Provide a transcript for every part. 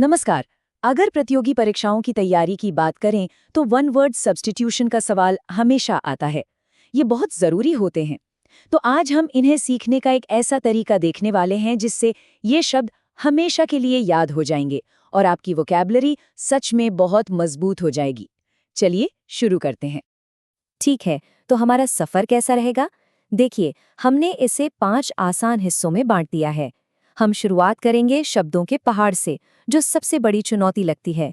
नमस्कार। अगर प्रतियोगी परीक्षाओं की तैयारी की बात करें तो वन वर्ड सब्स्टिट्यूशन का सवाल हमेशा आता है। ये बहुत जरूरी होते हैं। तो आज हम इन्हें सीखने का एक ऐसा तरीका देखने वाले हैं जिससे ये शब्द हमेशा के लिए याद हो जाएंगे और आपकी वोकैबुलरी सच में बहुत मजबूत हो जाएगी। चलिए शुरू करते हैं। ठीक है, तो हमारा सफर कैसा रहेगा? देखिए, हमने इसे 5 आसान हिस्सों में बांट दिया है। हम शुरुआत करेंगे शब्दों के पहाड़ से, जो सबसे बड़ी चुनौती लगती है।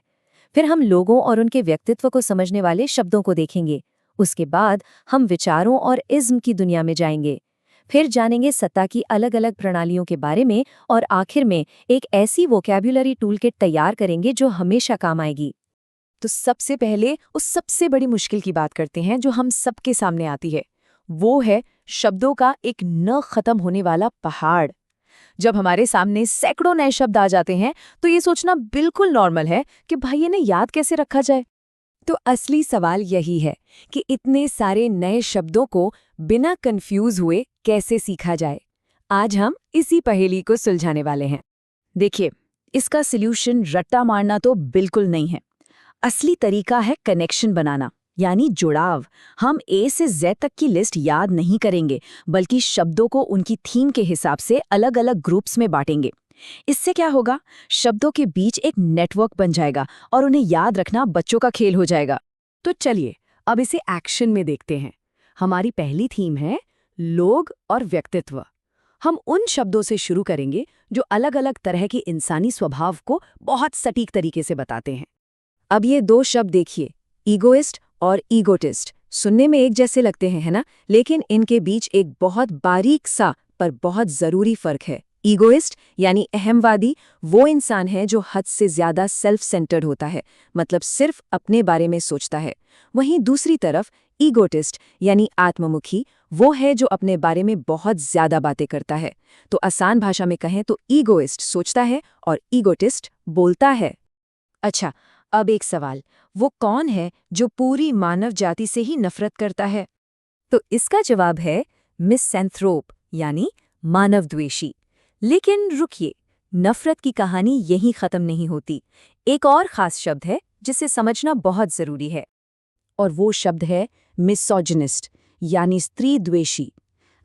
फिर हम लोगों और उनके व्यक्तित्व को समझने वाले शब्दों को देखेंगे। उसके बाद हम विचारों और इज्म की दुनिया में जाएंगे। फिर जानेंगे सत्ता की अलग अलग प्रणालियों के बारे में और आखिर में एक ऐसी वोकैब्युलरी टूलकिट तैयार करेंगे जो हमेशा काम आएगी। तो सबसे पहले उस सबसे बड़ी मुश्किल की बात करते हैं जो हम सबके सामने आती है। वो है शब्दों का एक न खत्म होने वाला पहाड़। जब हमारे सामने सैकड़ों नए शब्द आ जाते हैं तो ये सोचना बिल्कुल नॉर्मल है कि भाई इन्हें याद कैसे रखा जाए। तो असली सवाल यही है कि इतने सारे नए शब्दों को बिना कंफ्यूज हुए कैसे सीखा जाए। आज हम इसी पहेली को सुलझाने वाले हैं। देखिए, इसका सॉल्यूशन रट्टा मारना तो बिल्कुल नहीं है। असली तरीका है कनेक्शन बनाना, यानी जुड़ाव। हम ए से जेड तक की लिस्ट याद नहीं करेंगे, बल्कि शब्दों को उनकी थीम के हिसाब से अलग अलग ग्रुप्स में बांटेंगे। इससे क्या होगा, शब्दों के बीच एक नेटवर्क बन जाएगा और उन्हें याद रखना बच्चों का खेल हो जाएगा। तो चलिए अब इसे एक्शन में देखते हैं। हमारी पहली थीम है लोग और व्यक्तित्व। हम उन शब्दों से शुरू करेंगे जो अलग अलग तरह के इंसानी स्वभाव को बहुत सटीक तरीके से बताते हैं। अब ये दो शब्द देखिए, ईगोइस्ट और ईगोटिस्ट। सुनने में एक जैसे लगते हैं, है ना? लेकिन इनके बीच एक बहुत बारीक सा पर बहुत जरूरी फर्क है। ईगोइस्ट यानी अहमवादी वो इंसान है जो हद से ज्यादा सेल्फ सेंटर्ड होता है, मतलब सिर्फ अपने बारे में सोचता है। वहीं दूसरी तरफ ईगोटिस्ट यानी आत्ममुखी वो है जो अपने बारे में बहुत ज्यादा बातें करता है। तो आसान भाषा में कहें तो ईगोइस्ट सोचता है और ईगोटिस्ट बोलता है। अच्छा, अब एक सवाल, वो कौन है जो पूरी मानव जाति से ही नफरत करता है? तो इसका जवाब है मिसैंथ्रोप यानी मानवद्वेषी। लेकिन रुकिए, नफरत की कहानी यहीं खत्म नहीं होती। एक और खास शब्द है जिसे समझना बहुत जरूरी है, और वो शब्द है मिसोजिनिस्ट यानी स्त्री द्वेषी।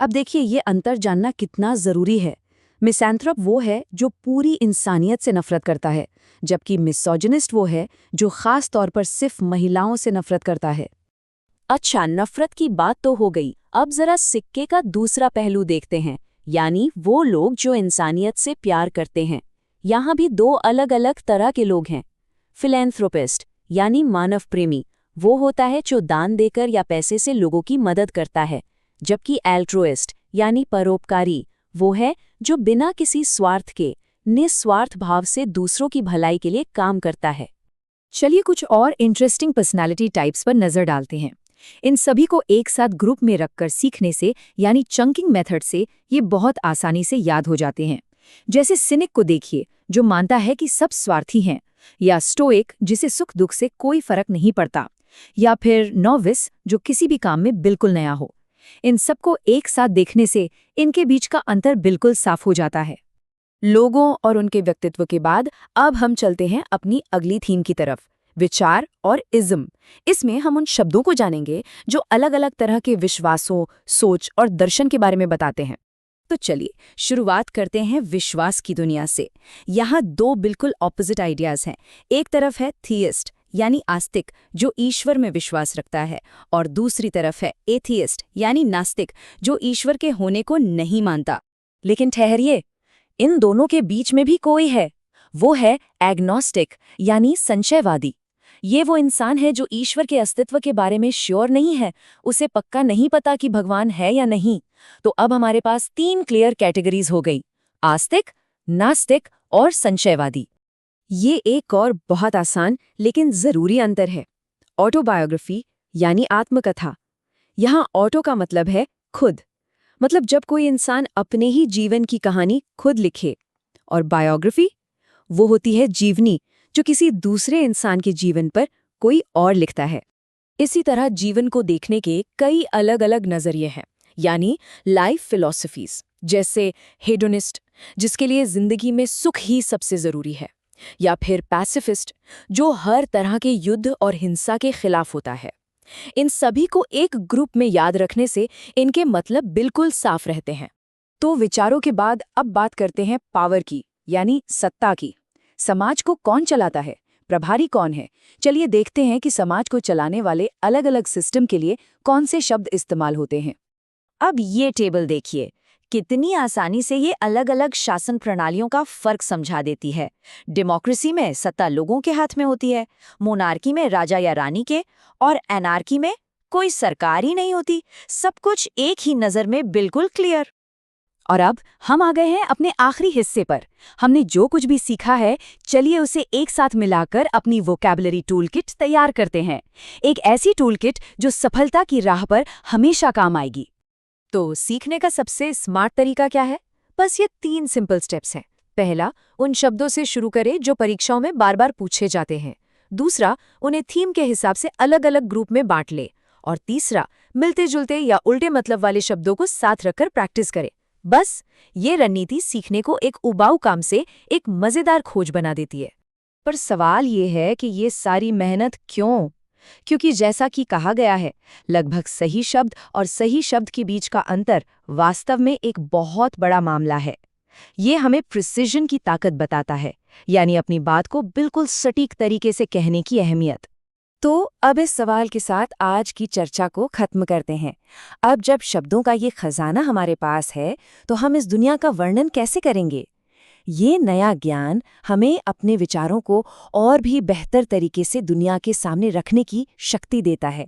अब देखिए, ये अंतर जानना कितना जरूरी है। मिसैंथ्रोप वो है जो पूरी इंसानियत से नफरत करता है, जबकि मिसोजिनिस्ट वो है जो खास तौर पर सिर्फ महिलाओं से नफरत करता है। अच्छा, नफरत की बात तो हो गई। अब जरा सिक्के का दूसरा पहलू देखते हैं, यानी वो लोग जो इंसानियत से प्यार करते हैं। यहाँ भी दो अलग अलग तरह के लोग हैं। फिलैंथ्रोपिस्ट यानी मानव प्रेमी वो होता है जो दान देकर या पैसे से लोगों की मदद करता है, जबकि एल्ट्रुइस्ट यानी परोपकारी वो है जो बिना किसी स्वार्थ के निस्वार्थ भाव से दूसरों की भलाई के लिए काम करता है। चलिए कुछ और इंटरेस्टिंग पर्सनालिटी टाइप्स पर नजर डालते हैं। इन सभी को एक साथ ग्रुप में रखकर सीखने से, यानी चंकिंग मेथड से, ये बहुत आसानी से याद हो जाते हैं। जैसे सिनिक को देखिए, जो मानता है कि सब स्वार्थी हैं, या स्टोइक जिसे सुख दुख से कोई फर्क नहीं पड़ता, या फिर नोविस जो किसी भी काम में बिल्कुल नया हो। इन सबको एक साथ देखने से इनके बीच का अंतर बिल्कुल साफ हो जाता है। लोगों और उनके व्यक्तित्व के बाद अब हम चलते हैं अपनी अगली थीम की तरफ, विचार और इज्म। इसमें हम उन शब्दों को जानेंगे जो अलग अलग तरह के विश्वासों, सोच और दर्शन के बारे में बताते हैं। तो चलिए शुरुआत करते हैं विश्वास की दुनिया से। यहाँ दो बिल्कुल ऑपोजिट आइडियाज हैं। एक तरफ है थियस्ट यानी आस्तिक जो ईश्वर में विश्वास रखता है, और दूसरी तरफ है एथियस्ट यानी नास्तिक जो ईश्वर के होने को नहीं मानता। लेकिन ठहरिए, इन दोनों के बीच में भी कोई है। वो है एग्नोस्टिक यानी संशयवादी। ये वो इंसान है जो ईश्वर के अस्तित्व के बारे में श्योर नहीं है, उसे पक्का नहीं पता कि भगवान है या नहीं। तो अब हमारे पास 3 क्लियर कैटेगरीज हो गई, आस्तिक, नास्तिक और संशयवादी। ये एक और बहुत आसान लेकिन जरूरी अंतर है, ऑटोबायोग्राफी यानी आत्मकथा। यहाँ ऑटो का मतलब है खुद, मतलब जब कोई इंसान अपने ही जीवन की कहानी खुद लिखे, और बायोग्राफी वो होती है जीवनी, जो किसी दूसरे इंसान के जीवन पर कोई और लिखता है। इसी तरह जीवन को देखने के कई अलग अलग नजरिए हैं, यानी लाइफ फिलॉसफीज, जैसे हेडोनिस्ट जिसके लिए जिंदगी में सुख ही सबसे जरूरी है, या फिर पैसिफिस्ट, जो हर तरह के युद्ध और हिंसा के खिलाफ होता है। इन सभी को एक ग्रुप में याद रखने से इनके मतलब बिल्कुल साफ रहते हैं। तो विचारों के बाद अब बात करते हैं पावर की, यानी सत्ता की। समाज को कौन चलाता है, प्रभारी कौन है? चलिए देखते हैं कि समाज को चलाने वाले अलग-अलग सिस्टम के लिए कौन से शब्द इस्तेमाल होते हैं। अब ये टेबल देखिए, कितनी आसानी से ये अलग-अलग शासन प्रणालियों का फर्क समझा देती है। डेमोक्रेसी में सत्ता लोगों के हाथ में होती है, मोनार्की में राजा या रानी के, और एनार्की में कोई सरकार ही नहीं होती। सब कुछ एक ही नज़र में बिल्कुल क्लियर। और अब हम आ गए हैं अपने आखिरी हिस्से पर। हमने जो कुछ भी सीखा है, चलिए उसे एक साथ मिलाकर अपनी वोकैबुलरी टूलकिट तैयार करते हैं। एक ऐसी टूलकिट जो सफलता की राह पर हमेशा काम आएगी। तो सीखने का सबसे स्मार्ट तरीका क्या है? बस ये 3 सिंपल स्टेप्स हैं। पहला, उन शब्दों से शुरू करें जो परीक्षाओं में बार बार पूछे जाते हैं। दूसरा, उन्हें थीम के हिसाब से अलग अलग ग्रुप में बांट ले। और तीसरा, मिलते जुलते या उल्टे मतलब वाले शब्दों को साथ रखकर प्रैक्टिस करें। बस ये रणनीति सीखने को एक उबाऊ काम से एक मजेदार खोज बना देती है। पर सवाल ये है कि ये सारी मेहनत क्यों? क्योंकि जैसा कि कहा गया है, लगभग सही शब्द और सही शब्द के बीच का अंतर वास्तव में एक बहुत बड़ा मामला है। ये हमें प्रिसिजन की ताकत बताता है, यानी अपनी बात को बिल्कुल सटीक तरीके से कहने की अहमियत। तो अब इस सवाल के साथ आज की चर्चा को खत्म करते हैं। अब जब शब्दों का ये खजाना हमारे पास है, तो हम इस दुनिया का वर्णन कैसे करेंगे? ये नया ज्ञान हमें अपने विचारों को और भी बेहतर तरीके से दुनिया के सामने रखने की शक्ति देता है।